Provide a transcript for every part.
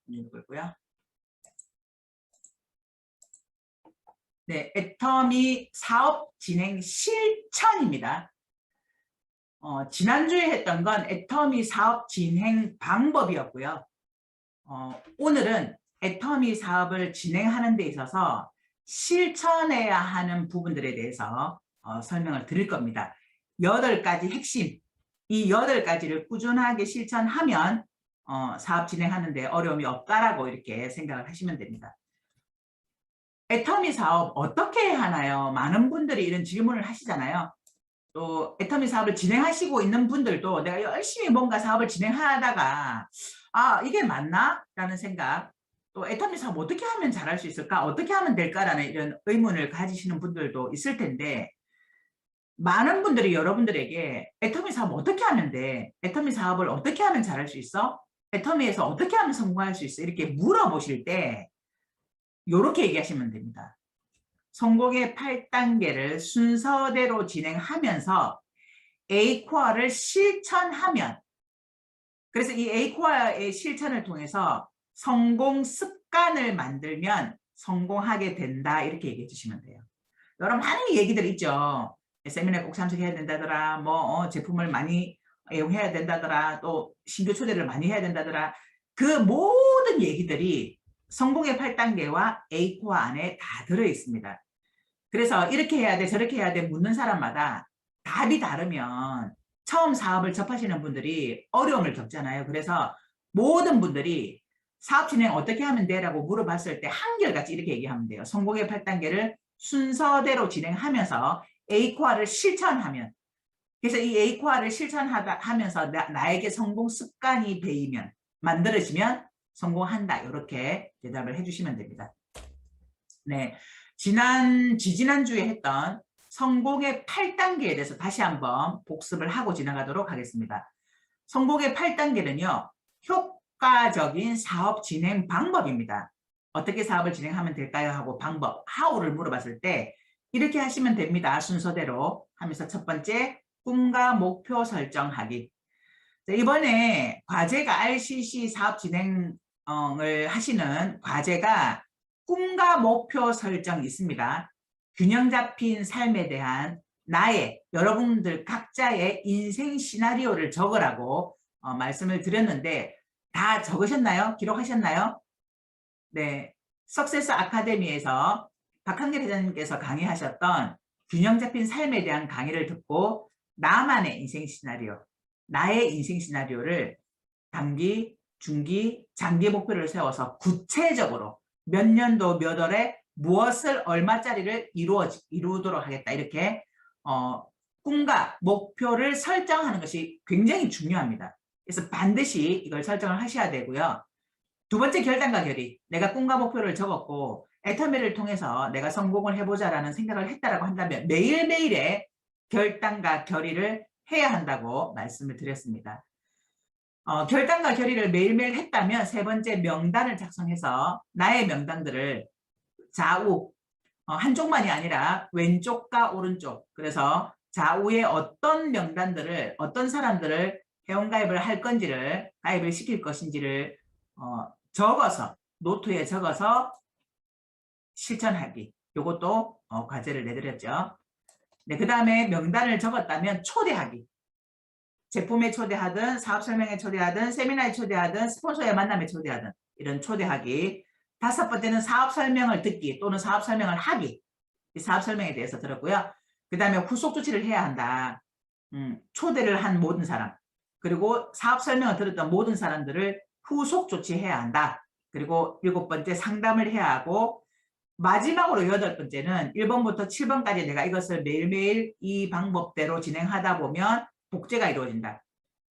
누르고 있고요. 네, 애터미 사업 진행 실천입니다. 지난주에 했던 건 애터미 사업 진행 방법이었고요. 오늘은 애터미 사업을 진행하는 데 있어서 실천해야 하는 부분들에 대해서 설명을 드릴 겁니다. 8가지 핵심, 이 8가지를 꾸준하게 실천하면 사업 진행하는 데 어려움이 없다라고 이렇게 생각을 하시면 됩니다. 애터미 사업 어떻게 하나요? 많은 분들이 이런 질문을 하시잖아요. 또 애터미 사업을 진행하시고 있는 분들도 내가 열심히 뭔가 사업을 진행하다가 이게 맞나? 라는 생각, 또 애터미 사업 어떻게 하면 잘할 수 있을까? 어떻게 하면 될까라는 이런 의문을 가지시는 분들도 있을 텐데, 많은 분들이 여러분들에게 애터미 사업 어떻게 하면 돼? 애터미 사업을 어떻게 하면 잘할 수 있어? 애터미에서 어떻게 하면 성공할 수 있어? 이렇게 물어보실 때 이렇게 얘기하시면 됩니다. 성공의 8단계를 순서대로 진행하면서 A코어를 실천하면, 그래서 이 A코어의 실천을 통해서 성공 습관을 만들면 성공하게 된다, 이렇게 얘기해 주시면 돼요. 여러 많은 얘기들 있죠. 세미나에 꼭 참석해야 된다더라, 제품을 많이 애용해야 된다더라, 또 신규 초대를 많이 해야 된다더라. 그 모든 얘기들이 성공의 8단계와 A코어 안에 다 들어 있습니다. 그래서 이렇게 해야 돼, 저렇게 해야 돼 묻는 사람마다 답이 다르면 처음 사업을 접하시는 분들이 어려움을 겪잖아요. 그래서 모든 분들이 사업 진행 어떻게 하면 돼? 라고 물어봤을 때 한결같이 이렇게 얘기하면 돼요. 성공의 8단계를 순서대로 진행하면서 A코어를 실천하면, 그래서 이 A코어를 실천하면서 나에게 성공 습관이 배이면, 만들어지면 성공한다. 이렇게 대답을 해주시면 됩니다. 네, 지지난주에 했던 성공의 8단계에 대해서 다시 한번 복습을 하고 지나가도록 하겠습니다. 성공의 8단계는요, 효과적인 사업 진행 방법입니다. 어떻게 사업을 진행하면 될까요? 하고 방법, how를 물어봤을 때 이렇게 하시면 됩니다. 순서대로 하면서 첫 번째, 꿈과 목표 설정하기. 이번에 과제가 RCC 사업 진행을 하시는 과제가 꿈과 목표 설정이 있습니다. 균형 잡힌 삶에 대한 여러분들 각자의 인생 시나리오를 적으라고 말씀을 드렸는데, 다 적으셨나요? 기록하셨나요? 네, 석세스 아카데미에서 박한길 회장님께서 강의하셨던 균형 잡힌 삶에 대한 강의를 듣고 나만의 인생 시나리오, 나의 인생 시나리오를 단기, 중기, 장기 목표를 세워서 구체적으로 몇 년도 몇 월에 무엇을 얼마짜리를 이루도록 하겠다, 이렇게 꿈과 목표를 설정하는 것이 굉장히 중요합니다. 그래서 반드시 이걸 설정을 하셔야 되고요. 두 번째, 결단과 결의. 내가 꿈과 목표를 적었고 애터미를 통해서 내가 성공을 해보자라는 생각을 했다라고 한다면 매일매일의 결단과 결의를 해야 한다고 말씀을 드렸습니다. 결단과 결의를 매일매일 했다면 세 번째, 명단을 작성해서 나의 명단들을 좌우, 한쪽만이 아니라 왼쪽과 오른쪽, 그래서 좌우에 어떤 명단들을, 어떤 사람들을 회원가입을 할 건지를, 가입을 시킬 것인지를 적어서, 노트에 적어서 실천하기. 이것도 과제를 내드렸죠. 네, 그 다음에 명단을 적었다면 초대하기. 제품에 초대하든, 사업 설명에 초대하든, 세미나에 초대하든, 스폰서의 만남에 초대하든, 이런 초대하기. 다섯 번째는 사업 설명을 듣기 또는 사업 설명을 하기. 이 사업 설명에 대해서 들었고요. 그 다음에 후속 조치를 해야 한다. 초대를 한 모든 사람, 그리고 사업 설명을 들었던 모든 사람들을 후속 조치해야 한다. 그리고 7번째, 상담을 해야 하고, 마지막으로 8번째는 1번부터 7번까지 내가 이것을 매일매일 이 방법대로 진행하다 보면 복제가 이루어진다.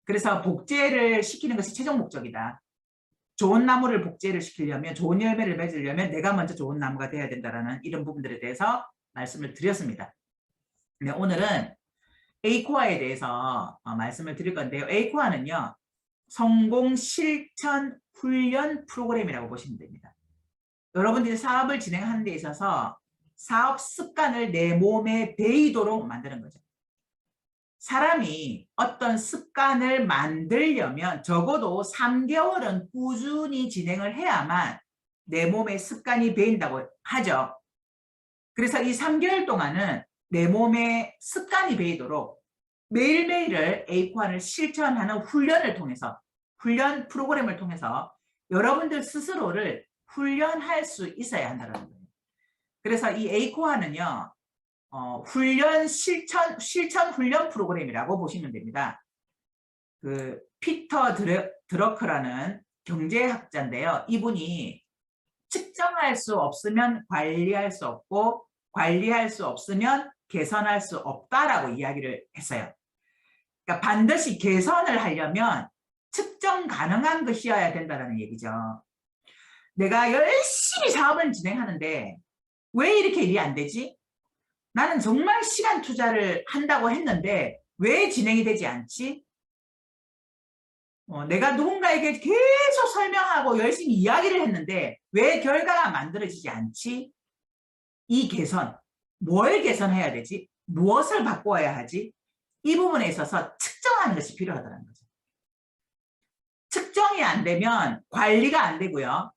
그래서 복제를 시키는 것이 최종 목적이다. 좋은 나무를 복제를 시키려면, 좋은 열매를 맺으려면 내가 먼저 좋은 나무가 돼야 된다는 이런 부분들에 대해서 말씀을 드렸습니다. 네, 오늘은 A코어에 대해서 말씀을 드릴 건데요. A코어는요, 성공 실천 훈련 프로그램이라고 보시면 됩니다. 여러분들이 사업을 진행하는 데 있어서 사업 습관을 내 몸에 배이도록 만드는 거죠. 사람이 어떤 습관을 만들려면 적어도 3개월은 꾸준히 진행을 해야만 내 몸에 습관이 배인다고 하죠. 그래서 이 3개월 동안은 내 몸에 습관이 배이도록 매일매일을 에이코안을 실천하는 훈련을 통해서, 훈련 프로그램을 통해서 여러분들 스스로를 훈련할 수 있어야 한다는 거예요. 그래서 이 에이코안은요, 실천 훈련 프로그램이라고 보시면 됩니다. 그 피터 드러크라는 경제학자인데요. 이분이 측정할 수 없으면 관리할 수 없고, 관리할 수 없으면 개선할 수 없다라고 이야기를 했어요. 그러니까 반드시 개선을 하려면 측정 가능한 것이어야 된다는 얘기죠. 내가 열심히 사업을 진행하는데 왜 이렇게 일이 안 되지? 나는 정말 시간 투자를 한다고 했는데 왜 진행이 되지 않지? 내가 누군가에게 계속 설명하고 열심히 이야기를 했는데 왜 결과가 만들어지지 않지? 이 개선, 뭘 개선해야 되지? 무엇을 바꿔야 하지? 이 부분에 있어서 측정하는 것이 필요하다는 거죠. 측정이 안 되면 관리가 안 되고요.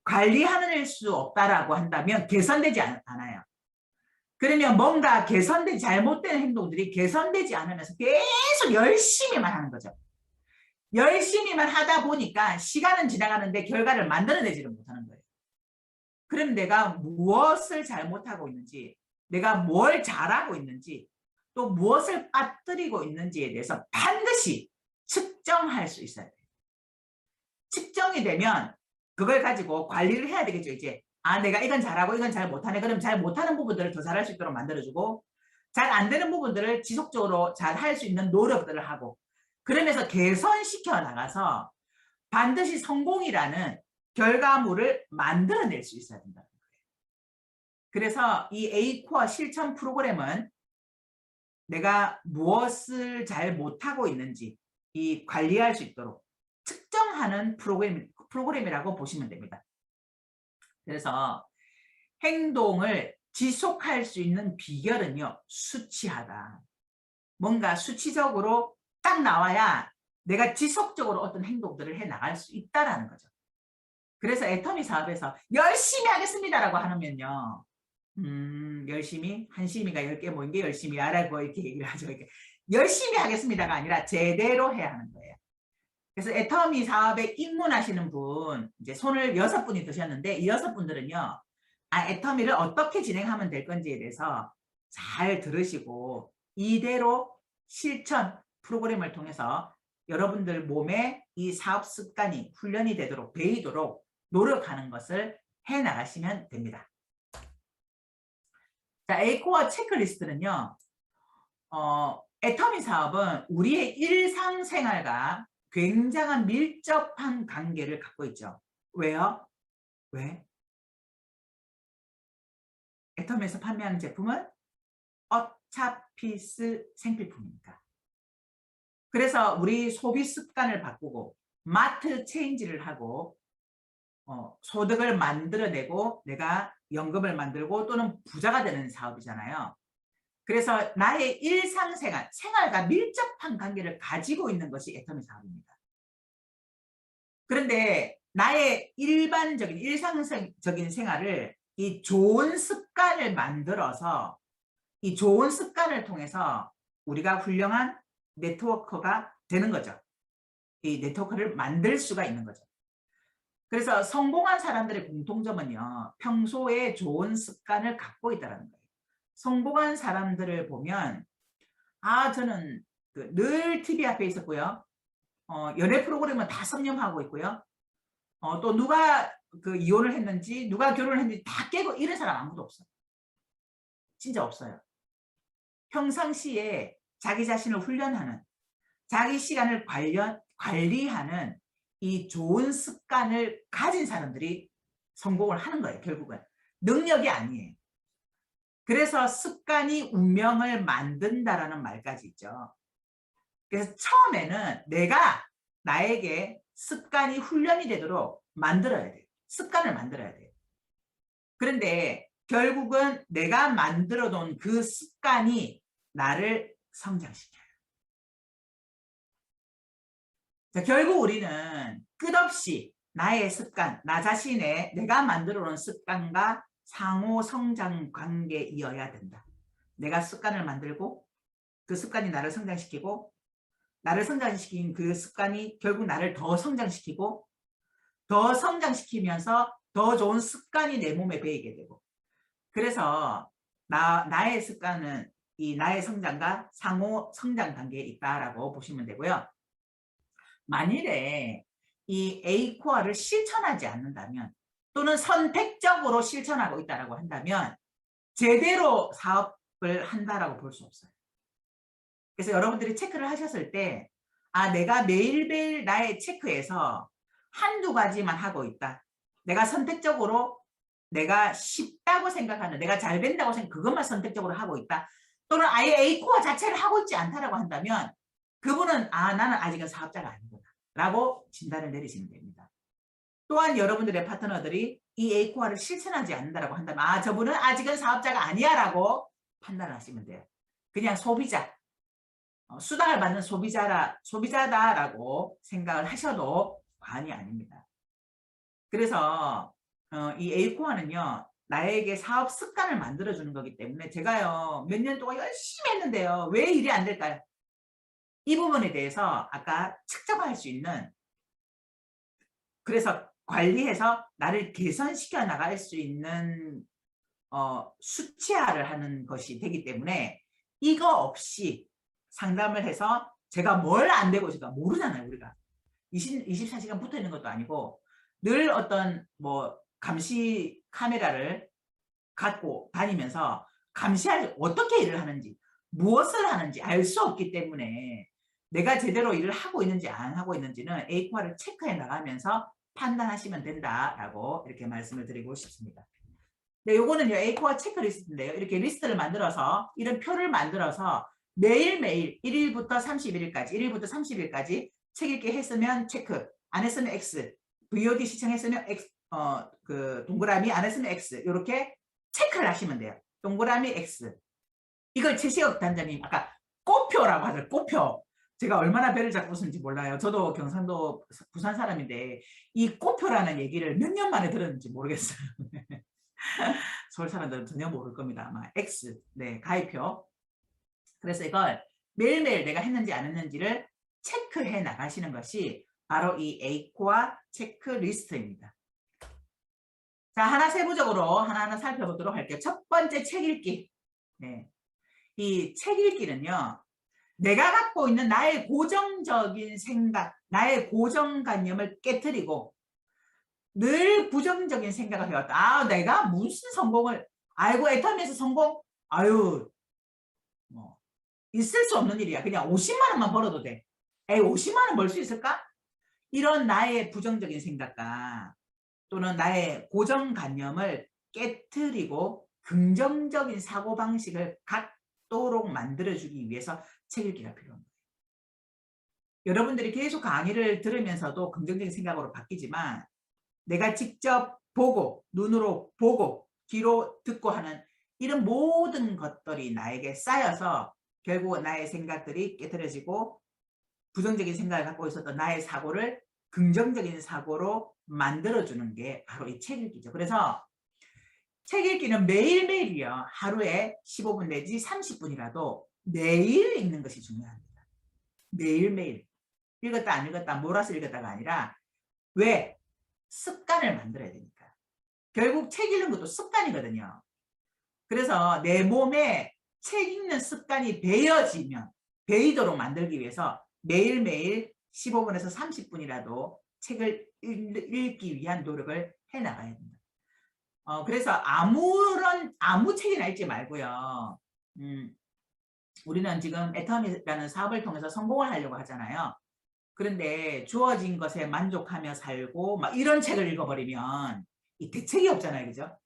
관리할 수 없다라고 한다면 개선되지 않아요. 그러면 뭔가 개선되지 잘못된 행동들이 개선되지 않으면서 계속 열심히만 하는 거죠. 열심히만 하다 보니까 시간은 지나가는데 결과를 만들어내지를 못하는 거예요. 그럼 내가 무엇을 잘못하고 있는지, 내가 뭘 잘하고 있는지, 또 무엇을 빠뜨리고 있는지에 대해서 반드시 측정할 수 있어야 돼요. 측정이 되면 그걸 가지고 관리를 해야 되겠죠. 이제 내가 이건 잘하고 이건 잘 못하네. 그럼 잘 못하는 부분들을 더 잘할 수 있도록 만들어주고, 잘 안 되는 부분들을 지속적으로 잘 할 수 있는 노력들을 하고, 그러면서 개선시켜 나가서 반드시 성공이라는 결과물을 만들어낼 수 있어야 된다는 거예요. 그래서 이 A코어 실천 프로그램은 내가 무엇을 잘 못하고 있는지 이 관리할 수 있도록 측정하는 프로그램이라고 보시면 됩니다. 그래서 행동을 지속할 수 있는 비결은요, 수치하다. 뭔가 수치적으로 딱 나와야 내가 지속적으로 어떤 행동들을 해 나갈 수 있다라는 거죠. 그래서 애터미 사업에서 열심히 하겠습니다라고 하면요, 열심히 한심이가 10개 모인 게 열심히 하라고 이렇게 얘기를 하죠. 이렇게 열심히 하겠습니다가 아니라 제대로 해야 하는 거예요. 그래서 애터미 사업에 입문하시는 분, 이제 손을 6분이 드셨는데 이 6분들은요, 애터미를 어떻게 진행하면 될 건지에 대해서 잘 들으시고 이대로 실천 프로그램을 통해서 여러분들 몸에 이 사업 습관이 훈련이 되도록 배이도록 노력하는 것을 해 나가시면 됩니다. 자, A코어 체크리스트는요, 애터미 사업은 우리의 일상생활과 굉장한 밀접한 관계를 갖고 있죠. 왜요? 왜? 애터미에서 판매하는 제품은 어차피스 생필품이니까. 그래서 우리 소비 습관을 바꾸고 마트 체인지를 하고 소득을 만들어내고 내가 연금을 만들고 또는 부자가 되는 사업이잖아요. 그래서 나의 일상생활, 생활과 밀접한 관계를 가지고 있는 것이 애터미 사업입니다. 그런데 나의 일반적인 일상적인 생활을 이 좋은 습관을 만들어서 이 좋은 습관을 통해서 우리가 훌륭한 네트워커가 되는 거죠. 이 네트워크를 만들 수가 있는 거죠. 그래서 성공한 사람들의 공통점은요, 평소에 좋은 습관을 갖고 있다는 거예요. 성공한 사람들을 보면 저는 늘 TV 앞에 있었고요. 연애 프로그램은 다 섭렵하고 있고요. 또 누가 이혼을 했는지 누가 결혼을 했는지 다 깨고 이런 사람 아무도 없어요. 진짜 없어요. 평상시에 자기 자신을 훈련하는, 자기 시간을 관리하는 이 좋은 습관을 가진 사람들이 성공을 하는 거예요. 결국은 능력이 아니에요. 그래서 습관이 운명을 만든다라는 말까지 있죠. 그래서 처음에는 내가 나에게 습관이 훈련이 되도록 만들어야 돼요. 습관을 만들어야 돼요. 그런데 결국은 내가 만들어 놓은 그 습관이 나를 성장시켜요. 자, 결국 우리는 끝없이 나의 습관, 나 자신의 내가 만들어 놓은 습관과 상호 성장 관계이어야 된다. 내가 습관을 만들고 그 습관이 나를 성장시키고 나를 성장시킨 그 습관이 결국 나를 더 성장시키고 더 성장시키면서 더 좋은 습관이 내 몸에 배이게 되고 그래서 나의 습관은 이 나의 성장과 상호 성장 단계에 있다라고 보시면 되고요. 만일에 이 A코어를 실천하지 않는다면 또는 선택적으로 실천하고 있다고 한다면 제대로 사업을 한다라고 볼 수 없어요. 그래서 여러분들이 체크를 하셨을 때 내가 매일매일 나의 체크에서 한두 가지만 하고 있다. 내가 선택적으로 내가 쉽다고 생각하는 내가 잘 된다고 생각 그것만 선택적으로 하고 있다. 또는 아예 A코어 자체를 하고 있지 않다라고 한다면 그분은 나는 아직은 사업자가 아니구나 라고 진단을 내리시면 됩니다. 또한 여러분들의 파트너들이 이 A코어를 실천하지 않는다고 한다면 저분은 아직은 사업자가 아니야 라고 판단을 하시면 돼요. 그냥 소비자 수당을 받는 소비자다라고 생각을 하셔도 과언이 아닙니다. 그래서 이 A코어는요. 나에게 사업 습관을 만들어주는 거기 때문에 제가요. 몇 년 동안 열심히 했는데요. 왜 일이 안 될까요? 이 부분에 대해서 아까 측정할 수 있는 그래서 관리해서 나를 개선시켜 나갈 수 있는 수치화를 하는 것이 되기 때문에 이거 없이 상담을 해서 제가 뭘 안 되고 제가 모르잖아요. 우리가 24시간 붙어 있는 것도 아니고 늘 어떤 감시 카메라를 갖고 다니면서 감시할 어떻게 일을 하는지 무엇을 하는지 알 수 없기 때문에 내가 제대로 일을 하고 있는지 안 하고 있는지는 A코어를 체크해 나가면서 판단하시면 된다라고 이렇게 말씀을 드리고 싶습니다. 네, 요거는요 A코어 체크리스트인데요. 이렇게 리스트를 만들어서 이런 표를 만들어서 매일매일 1일부터 31일까지 1일부터 30일까지 책 읽기 했으면 체크, 안 했으면 X, VOD 시청했으면 X, 동그라미, 안 했으면 X 이렇게 체크를 하시면 돼요. 동그라미 X. 이걸 최시혁 단장님 아까 꽃표라고 하죠. 꽃표. 제가 얼마나 배를 잡고 쓰는지 몰라요. 저도 경상도 부산 사람인데 이 꽃표라는 얘기를 몇 년 만에 들었는지 모르겠어요. 서울 사람들은 전혀 모를 겁니다. 아마 X, 네, 가입표. 그래서 이걸 매일매일 내가 했는지 안 했는지를 체크해 나가시는 것이 바로 이 A코어 체크리스트입니다. 자, 하나 세부적으로 하나하나 살펴보도록 할게요. 첫 번째 책 읽기. 네. 이 책 읽기는요. 내가 갖고 있는 나의 고정적인 생각, 나의 고정관념을 깨트리고 늘 부정적인 생각을 해왔다. 내가 무슨 성공을 알고 애터미에서 성공? 있을 수 없는 일이야. 그냥 50만 원만 벌어도 돼. 50만 원 벌 수 있을까? 이런 나의 부정적인 생각과 또는 나의 고정관념을 깨트리고 긍정적인 사고방식을 갖도록 만들어주기 위해서 책 읽기가 필요합니다. 여러분들이 계속 강의를 들으면서도 긍정적인 생각으로 바뀌지만 내가 직접 보고 눈으로 보고 귀로 듣고 하는 이런 모든 것들이 나에게 쌓여서 결국 나의 생각들이 깨트려지고 부정적인 생각을 갖고 있었던 나의 사고를 긍정적인 사고로 만들어주는 게 바로 이 책 읽기죠. 그래서 책 읽기는 매일매일이요. 하루에 15분 내지 30분이라도 매일 읽는 것이 중요합니다. 매일매일. 읽었다 안 읽었다 몰아서 읽었다가 아니라 왜? 습관을 만들어야 되니까. 결국 책 읽는 것도 습관이거든요. 그래서 내 몸에 책 읽는 습관이 배이도록 만들기 위해서 매일매일 15분에서 30분이라도 책을 읽기 위한 노력을 해나가야 됩니다. 그래서 아무 책이나 읽지 말고요. 우리는 지금 애터미라는 사업을 통해서 성공을 하려고 하잖아요. 그런데 주어진 것에 만족하며 살고 막 이런 책을 읽어버리면 이 대책이 없잖아요. 그죠?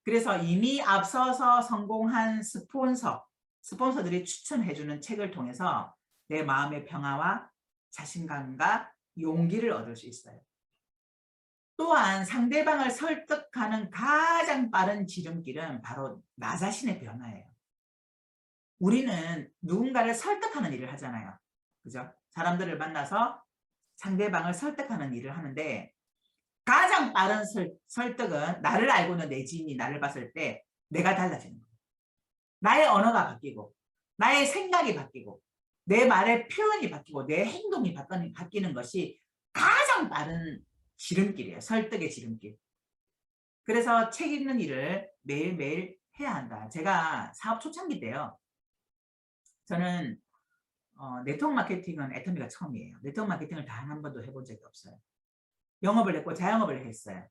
그래서 이미 앞서서 성공한 스폰서들이 추천해주는 책을 통해서 내 마음의 평화와 자신감과 용기를 얻을 수 있어요. 또한 상대방을 설득하는 가장 빠른 지름길은 바로 나 자신의 변화예요. 우리는 누군가를 설득하는 일을 하잖아요. 그죠? 사람들을 만나서 상대방을 설득하는 일을 하는데 가장 빠른 설득은 나를 알고 있는 내 지인이 나를 봤을 때 내가 달라지는 거예요. 나의 언어가 바뀌고 나의 생각이 바뀌고 내 말의 표현이 바뀌고 내 행동이 바뀌는 것이 가장 빠른 지름길이에요. 설득의 지름길. 그래서 책 읽는 일을 매일매일 해야 한다. 제가 사업 초창기 때요. 저는 네트워크 마케팅은 애터미가 처음이에요. 네트워크 마케팅을 단 한 번도 해본 적이 없어요. 영업을 했고 자영업을 했어요.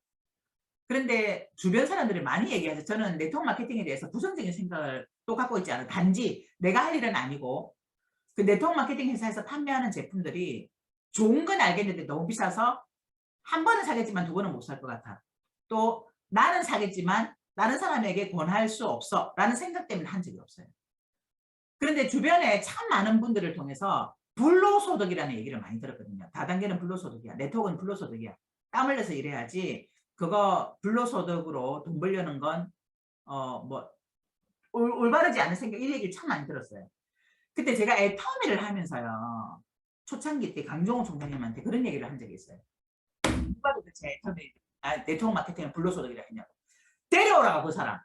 그런데 주변 사람들이 많이 얘기하죠. 저는 네트워크 마케팅에 대해서 부정적인 생각을 또 갖고 있지 않아요. 단지 내가 할 일은 아니고 그 네트워크 마케팅 회사에서 판매하는 제품들이 좋은 건 알겠는데 너무 비싸서 한 번은 사겠지만 두 번은 못 살 것 같아. 또 나는 사겠지만 다른 사람에게 권할 수 없어 라는 생각 때문에 한 적이 없어요. 그런데 주변에 참 많은 분들을 통해서 불로소득이라는 얘기를 많이 들었거든요. 다단계는 불로소득이야. 네트워크는 불로소득이야. 땀 흘려서 일해야지 그거 불로소득으로 돈 벌려는 건 올바르지 않은 생각, 이 얘기를 참 많이 들었어요. 그때 제가 애터미를 하면서요. 초창기 때 강종호 총장님한테 그런 얘기를 한 적이 있어요. 누가 도대체 애터미, 네트워크 마케팅을 불로소득이라 했냐고. 데려오라고 그 사람.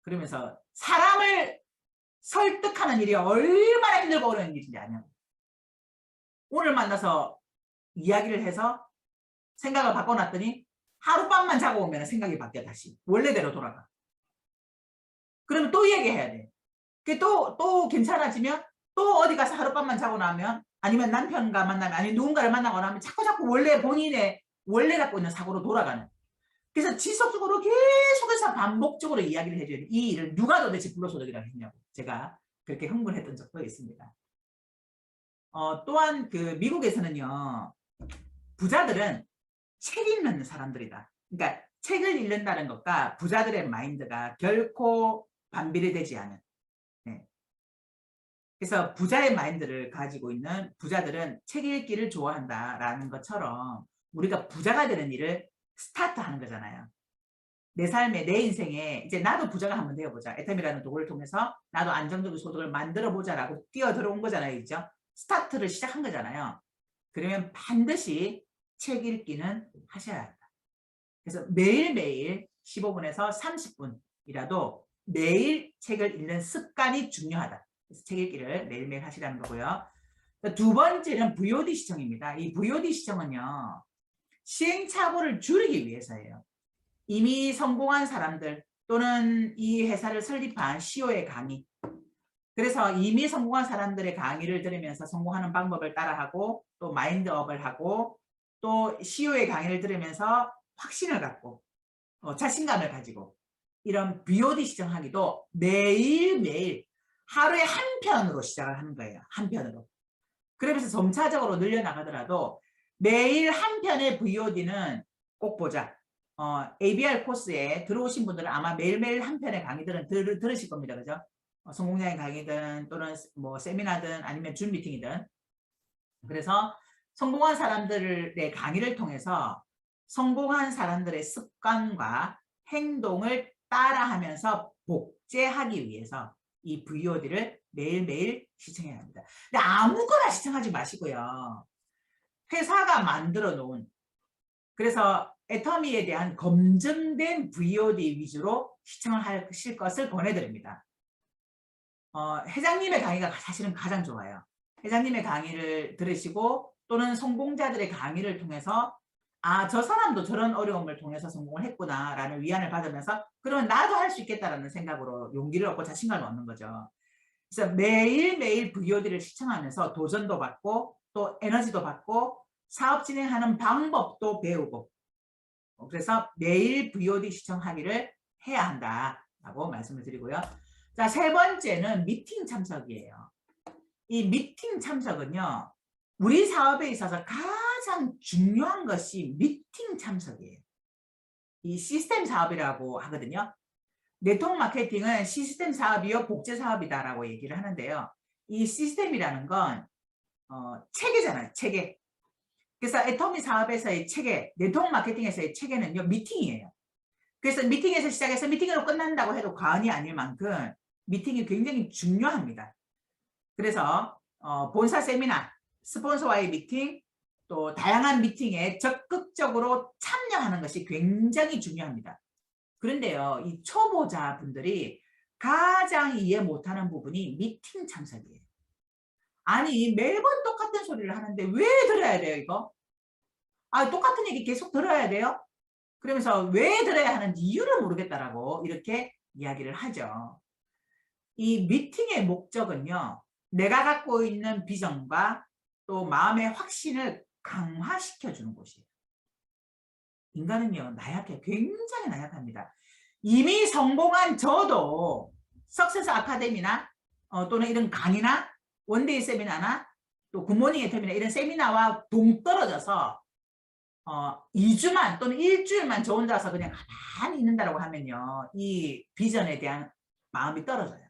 그러면서 사람을 설득하는 일이 얼마나 힘들고 어려운 일인지 아냐고. 오늘 만나서 이야기를 해서 생각을 바꿔놨더니 하룻밤만 자고 오면 생각이 바뀌어 다시. 원래대로 돌아가. 그러면 또 얘기해야 돼. 또 괜찮아지면 또 어디 가서 하룻밤만 자고 나면 아니면 남편과 만나면 아니면 누군가를 만나거나 하면 자꾸 원래 본인의 원래 갖고 있는 사고로 돌아가는. 그래서 지속적으로 계속해서 반복적으로 이야기를 해줘야 돼. 이 일을 누가 도대체 불로소득이라고 했냐고. 제가 그렇게 흥분했던 적도 있습니다. 또한 그 미국에서는요. 부자들은 책 읽는 사람들이다. 그러니까 책을 읽는다는 것과 부자들의 마인드가 결코 반비례 되지 않은. 네. 그래서 부자의 마인드를 가지고 있는 부자들은 책 읽기를 좋아한다라는 것처럼 우리가 부자가 되는 일을 스타트하는 거잖아요. 내 삶에 내 인생에 이제 나도 부자가 한번 되어보자. 애텀이라는 도구를 통해서 나도 안정적인 소득을 만들어보자라고 뛰어들어온 거잖아요. 그죠? 스타트를 시작한 거잖아요. 그러면 반드시 책 읽기는 하셔야 한다. 그래서 매일매일 15분에서 30분이라도 매일 책을 읽는 습관이 중요하다. 그래서 책 읽기를 매일매일 하시라는 거고요. 두 번째는 VOD 시청입니다. 이 VOD 시청은요. 시행착오를 줄이기 위해서예요. 이미 성공한 사람들 또는 이 회사를 설립한 CEO의 강의. 그래서 이미 성공한 사람들의 강의를 들으면서 성공하는 방법을 따라하고 또 마인드업을 하고 또 CEO의 강의를 들으면서 확신을 갖고 자신감을 가지고 이런 BOD 시청하기도 매일매일 하루에 한 편으로 시작을 하는 거예요. 한 편으로. 그러면서 점차적으로 늘려나가더라도 매일 한 편의 VOD는 꼭 보자. ABR 코스에 들어오신 분들은 아마 매일매일 한 편의 강의들은 들으실 겁니다. 그죠? 성공량의 강의든 또는 뭐 세미나든 아니면 줌 미팅이든. 그래서 성공한 사람들의 강의를 통해서 성공한 사람들의 습관과 행동을 따라하면서 복제하기 위해서 이 VOD를 매일매일 시청해야 합니다. 근데 아무거나 시청하지 마시고요. 회사가 만들어 놓은 그래서 애터미에 대한 검증된 VOD 위주로 시청을 하실 것을 권해드립니다. 회장님의 강의가 사실은 가장 좋아요. 회장님의 강의를 들으시고 또는 성공자들의 강의를 통해서 저 사람도 저런 어려움을 통해서 성공을 했구나 라는 위안을 받으면서 그러면 나도 할 수 있겠다라는 생각으로 용기를 얻고 자신감을 얻는 거죠. 그래서 매일매일 VOD를 시청하면서 도전도 받고 또 에너지도 받고 사업 진행하는 방법도 배우고 그래서 매일 VOD 시청하기를 해야 한다라고 말씀을 드리고요. 자, 세 번째는 미팅 참석이에요. 이 미팅 참석은요. 우리 사업에 있어서 가장 중요한 것이 미팅 참석이에요. 이 시스템 사업이라고 하거든요. 네트워크 마케팅은 시스템 사업이요 복제 사업이다라고 얘기를 하는데요. 이 시스템이라는 건 체계잖아요. 체계. 그래서 애터미 사업에서의 체계, 네트워크 마케팅에서의 체계는요. 미팅이에요. 그래서 미팅에서 시작해서 미팅으로 끝난다고 해도 과언이 아닐 만큼 미팅이 굉장히 중요합니다. 그래서 본사 세미나, 스폰서와의 미팅, 또 다양한 미팅에 적극적으로 참여하는 것이 굉장히 중요합니다. 그런데요, 이 초보자분들이 가장 이해 못하는 부분이 미팅 참석이에요. 아니, 매번 똑같은 소리를 하는데 왜 들어야 돼요, 이거? 아, 똑같은 얘기 계속 들어야 돼요? 그러면서 왜 들어야 하는지 이유를 모르겠다라고 이렇게 이야기를 하죠. 이 미팅의 목적은요, 내가 갖고 있는 비전과 또 마음의 확신을 강화시켜 주는 곳이에요. 인간은요, 나약해요. 굉장히 나약합니다. 이미 성공한 저도 석세스 아카데미나 또는 이런 강의나 원데이 세미나나 또 굿모닝 애터미나 이런 세미나와 동떨어져서 2주만 또는 일주일만 저 혼자서 그냥 가만히 있는다고 하면요, 이 비전에 대한 마음이 떨어져요.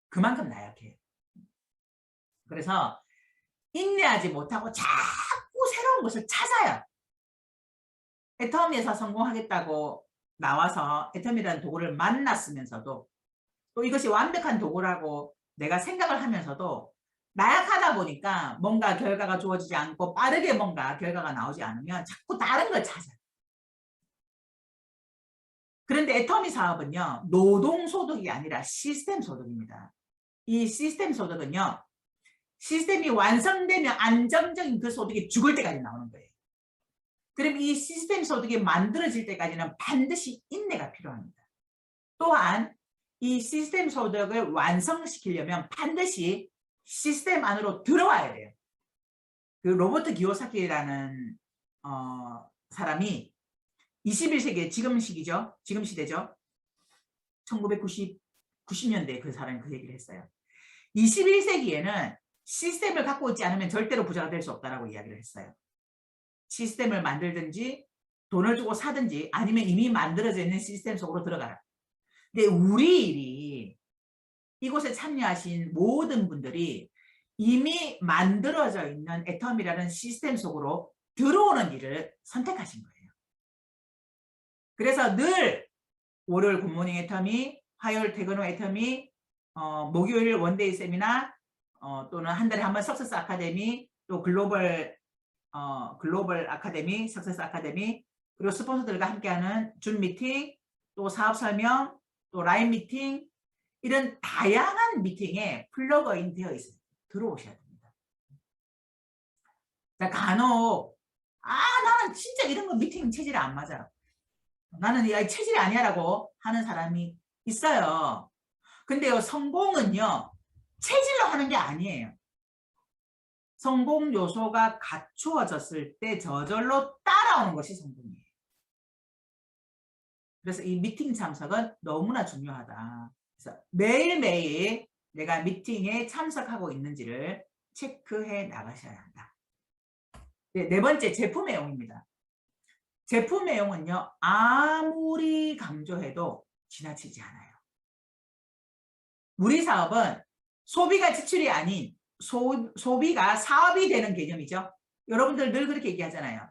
그만큼 나약해요. 그래서 인내하지 못하고 자꾸 새로운 것을 찾아요. 애터미에서 성공하겠다고 나와서 애터미라는 도구를 만났으면서도 또 이것이 완벽한 도구라고 내가 생각을 하면서도 나약하다 보니까 뭔가 결과가 주어지지 않고 빠르게 뭔가 결과가 나오지 않으면 자꾸 다른 걸 찾아요. 그런데 애터미 사업은요, 노동소득이 아니라 시스템 소득입니다. 이 시스템 소득은요, 시스템이 완성되면 안정적인 그 소득이 죽을 때까지 나오는 거예요. 그럼 이 시스템 소득이 만들어질 때까지는 반드시 인내가 필요합니다. 또한 이 시스템 소득을 완성시키려면 반드시 시스템 안으로 들어와야 돼요. 그 로버트 기요사키라는 사람이 21세기에 지금 시기죠. 지금 시대죠. 1990년대에 그 사람이 그 얘기를 했어요. 21세기에는 시스템을 갖고 있지 않으면 절대로 부자가 될 수 없다라고 이야기를 했어요. 시스템을 만들든지 돈을 주고 사든지 아니면 이미 만들어져 있는 시스템 속으로 들어가라. 근데 우리 일이 이곳에 참여하신 모든 분들이 이미 만들어져 있는 애터미라는 시스템 속으로 들어오는 일을 선택하신 거예요. 그래서 늘 월요일 굿모닝 애터미, 화요일 퇴근 후 애터미, 목요일 원데이 세미나, 또는 한 달에 한 번 석세스 아카데미, 또 글로벌 아카데미, 석세스 아카데미, 그리고 스폰서들과 함께하는 준 미팅, 또 사업 설명, 또 라인 미팅, 이런 다양한 미팅에 플러그인 되어 있어요. 들어오셔야 됩니다. 자, 간혹 나는 진짜 이런 거 미팅 체질이 안 맞아요. 나는 이 체질이 아니야라고 하는 사람이 있어요. 근데요, 성공은요, 체질로 하는 게 아니에요. 성공 요소가 갖추어졌을 때 저절로 따라오는 것이 성공이에요. 그래서 이 미팅 참석은 너무나 중요하다. 그래서 매일매일 내가 미팅에 참석하고 있는지를 체크해 나가셔야 한다. 네 번째, 제품 애용입니다. 제품 애용은요, 아무리 강조해도 지나치지 않아요. 우리 사업은 소비가 지출이 아닌 소비가 사업이 되는 개념이죠. 여러분들 늘 그렇게 얘기하잖아요.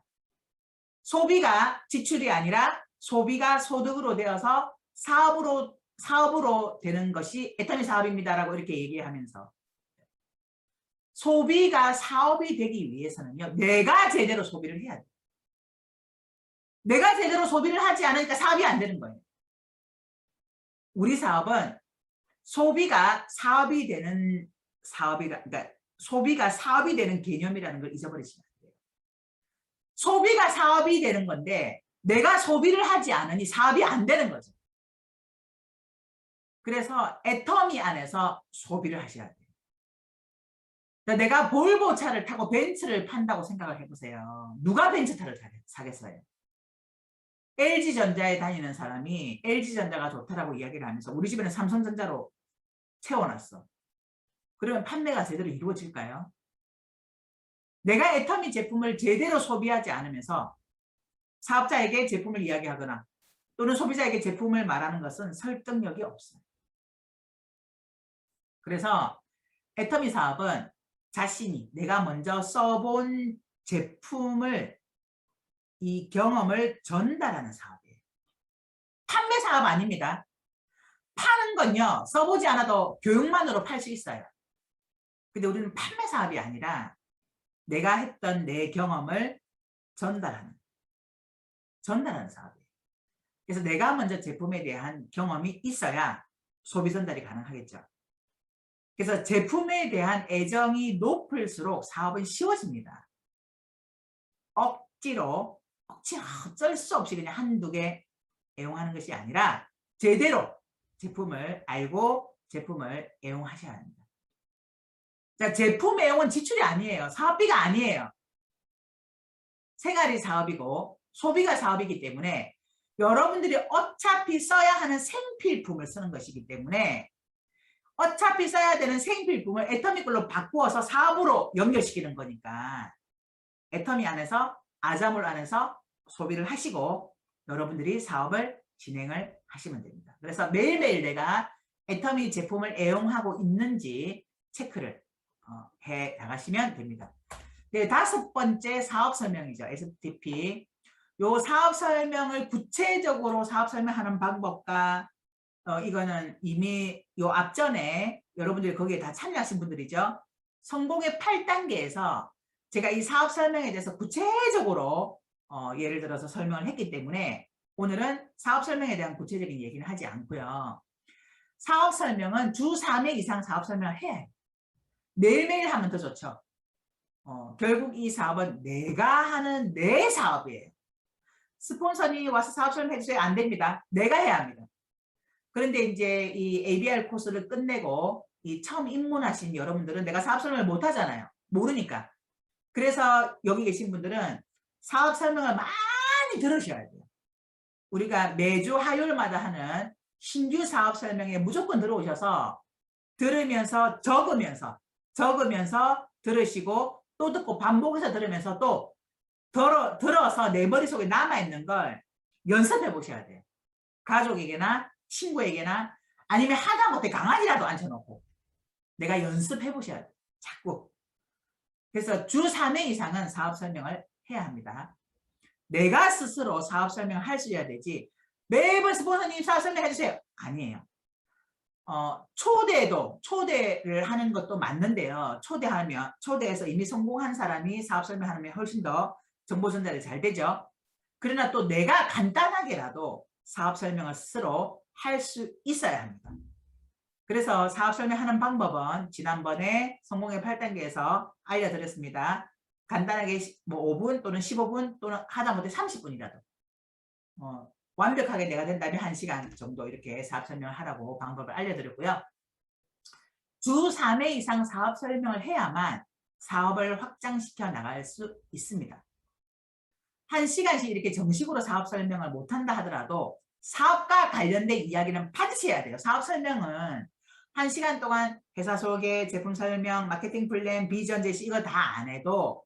소비가 지출이 아니라 소비가 소득으로 되어서 사업으로 되는 것이 애터미 사업입니다라고 이렇게 얘기하면서, 소비가 사업이 되기 위해서는요, 내가 제대로 소비를 해야 돼요. 내가 제대로 소비를 하지 않으니까 사업이 안 되는 거예요. 우리 사업은 소비가 사업이 되는 그러니까 소비가 사업이 되는 개념이라는 걸 잊어버리시면 안 돼요. 소비가 사업이 되는 건데 내가 소비를 하지 않으니 사업이 안 되는 거죠. 그래서 애터미 안에서 소비를 하셔야 돼요. 내가 볼보 차를 타고 벤츠를 판다고 생각을 해보세요. 누가 벤츠차를 사겠어요? LG전자에 다니는 사람이 LG전자가 좋다라고 이야기를 하면서 우리 집에는 삼성전자로 채워놨어. 그러면 판매가 제대로 이루어질까요? 내가 애터미 제품을 제대로 소비하지 않으면서 사업자에게 제품을 이야기하거나 또는 소비자에게 제품을 말하는 것은 설득력이 없어요. 그래서 애터미 사업은 자신이 내가 먼저 써본 제품을, 이 경험을 전달하는 사업이에요. 판매 사업 아닙니다. 파는 건요, 써보지 않아도 교육만으로 팔 수 있어요. 근데 우리는 판매 사업이 아니라 내가 했던 내 경험을 전달하는 사업이에요. 그래서 내가 먼저 제품에 대한 경험이 있어야 소비 전달이 가능하겠죠. 그래서 제품에 대한 애정이 높을수록 사업은 쉬워집니다. 억지로 어쩔 수 없이 그냥 한두 개 애용하는 것이 아니라 제대로 제품을 알고 제품을 애용하셔야 합니다. 자, 제품 애용은 지출이 아니에요. 사업비가 아니에요. 생활이 사업이고 소비가 사업이기 때문에 여러분들이 어차피 써야 하는 생필품을 쓰는 것이기 때문에 어차피 써야 되는 생필품을 애터미 걸로 바꾸어서 사업으로 연결시키는 거니까 애터미 안에서 아자몰 안에서 소비를 하시고 여러분들이 사업을 진행을 하시면 됩니다. 그래서 매일매일 내가 애터미 제품을 애용하고 있는지 체크를 해 나가시면 됩니다. 네, 5번째 사업 설명이죠. STP. 요 사업 설명을 구체적으로 사업 설명하는 방법과 이거는 이미 요 앞전에 여러분들이 거기에 다 참여하신 분들이죠. 성공의 8단계에서 제가 이 사업 설명에 대해서 구체적으로 예를 들어서 설명을 했기 때문에 오늘은 사업 설명에 대한 구체적인 얘기는 하지 않고요. 사업 설명은 주 3회 이상 사업 설명을 해야 해요. 매일매일 하면 더 좋죠. 결국 이 사업은 내가 하는 내 사업이에요. 스폰서님이 와서 사업 설명해 주세요. 안 됩니다. 내가 해야 합니다. 그런데 이제 이 ABR 코스를 끝내고 이 처음 입문하신 여러분들은 내가 사업 설명을 못 하잖아요. 모르니까. 그래서 여기 계신 분들은 사업 설명을 많이 들으셔야 돼요. 우리가 매주 화요일마다 하는 신규 사업 설명에 무조건 들어오셔서 들으면서 적으면서 들으시고 또 듣고 반복해서 들으면서 또 들어서 내 머릿속에 남아있는 걸 연습해 보셔야 돼요. 가족에게나 친구에게나 아니면 하다못해 강아지라도 앉혀놓고 내가 연습해 보셔야 돼요. 자꾸. 그래서 주 3회 이상은 사업 설명을 해야 합니다. 내가 스스로 사업 설명을 할 수 있어야 되지 매번 스폰서님 사업 설명해 주세요. 아니에요. 초대를 하는 것도 맞는데요. 초대해서 이미 성공한 사람이 사업 설명하면 훨씬 더 정보 전달이 잘 되죠. 그러나 또 내가 간단하게라도 사업 설명을 스스로 할 수 있어야 합니다. 그래서 사업 설명하는 방법은 지난번에 성공의 8단계에서 알려드렸습니다. 간단하게 뭐 5분 또는 15분 또는 하다못해 30분이라도 완벽하게 내가 된다면 1시간 정도 이렇게 사업 설명을 하라고 방법을 알려드렸고요. 주 3회 이상 사업 설명을 해야만 사업을 확장시켜 나갈 수 있습니다. 1시간씩 이렇게 정식으로 사업 설명을 못한다 하더라도 사업과 관련된 이야기는 반드시 해야 돼요. 사업 설명은 1시간 동안 회사 소개, 제품 설명, 마케팅 플랜, 비전 제시 이거 다 안 해도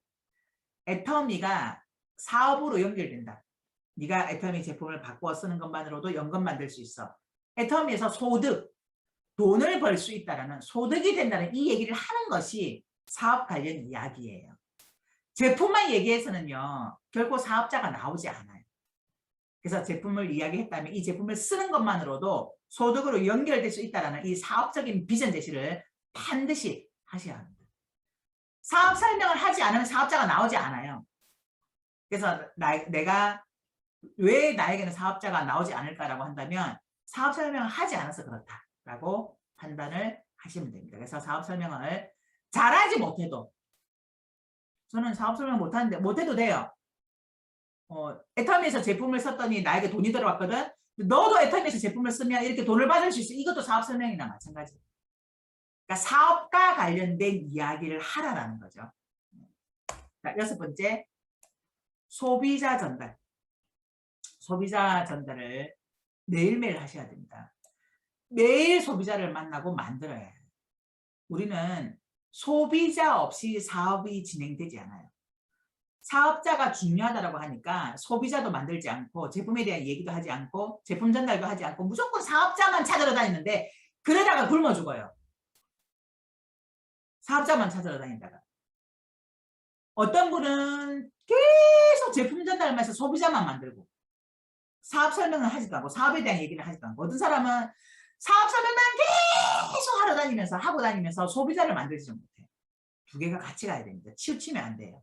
애터미가 사업으로 연결된다. 네가 애터미 제품을 바꾸어 쓰는 것만으로도 연금 만들 수 있어. 애터미에서 소득, 돈을 벌 수 있다라는 소득이 된다는 이 얘기를 하는 것이 사업 관련 이야기예요. 제품만 얘기해서는요. 결코 사업자가 나오지 않아요. 그래서 제품을 이야기했다면 이 제품을 쓰는 것만으로도 소득으로 연결될 수 있다는 이 사업적인 비전 제시를 반드시 하셔야 합니다. 사업 설명을 하지 않으면 사업자가 나오지 않아요. 그래서 내가 왜 나에게는 사업자가 나오지 않을까라고 한다면 사업 설명을 하지 않아서 그렇다라고 판단을 하시면 됩니다. 그래서 사업 설명을 잘하지 못해도 저는 사업 설명 못하는데 못해도 돼요. 애터미에서 제품을 썼더니 나에게 돈이 들어왔거든. 너도 애터미에서 제품을 쓰면 이렇게 돈을 받을 수 있어. 이것도 사업 설명이나 마찬가지예요. 그러니까 사업과 관련된 이야기를 하라라는 거죠. 자, 6번째 소비자 전달. 소비자 전달을 매일매일 하셔야 됩니다. 매일 소비자를 만나고 만들어야 해요. 우리는 소비자 없이 사업이 진행되지 않아요. 사업자가 중요하다고 하니까 소비자도 만들지 않고 제품에 대한 얘기도 하지 않고 제품 전달도 하지 않고 무조건 사업자만 찾으러 다니는데 그러다가 굶어 죽어요. 사업자만 찾으러 다닌다가. 어떤 분은 계속 제품 전달만 해서 소비자만 만들고 사업 설명을 하지도 않고 사업에 대한 얘기를 하지도 않고 어떤 사람은 사업 설명만 계속 하고 다니면서 소비자를 만들지 못해요. 두 개가 같이 가야 됩니다. 치우치면 안 돼요.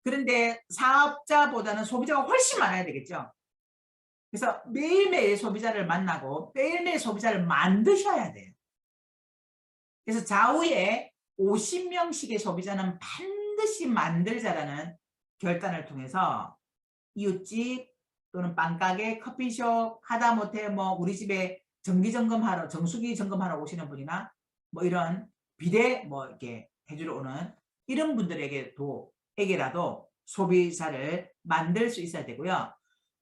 그런데 사업자보다는 소비자가 훨씬 많아야 되겠죠. 그래서 매일매일 소비자를 만나고 매일매일 소비자를 만드셔야 돼요. 그래서 좌우에 50명씩의 소비자는 반드시 만들자라는 결단을 통해서 이웃집 또는 빵가게, 커피숍, 하다못해 뭐 우리 집에 정기점검하러, 정수기 점검하러 오시는 분이나 뭐 이런 비대 뭐 이렇게 해주러 오는 이런 분들에게라도 소비자를 만들 수 있어야 되고요.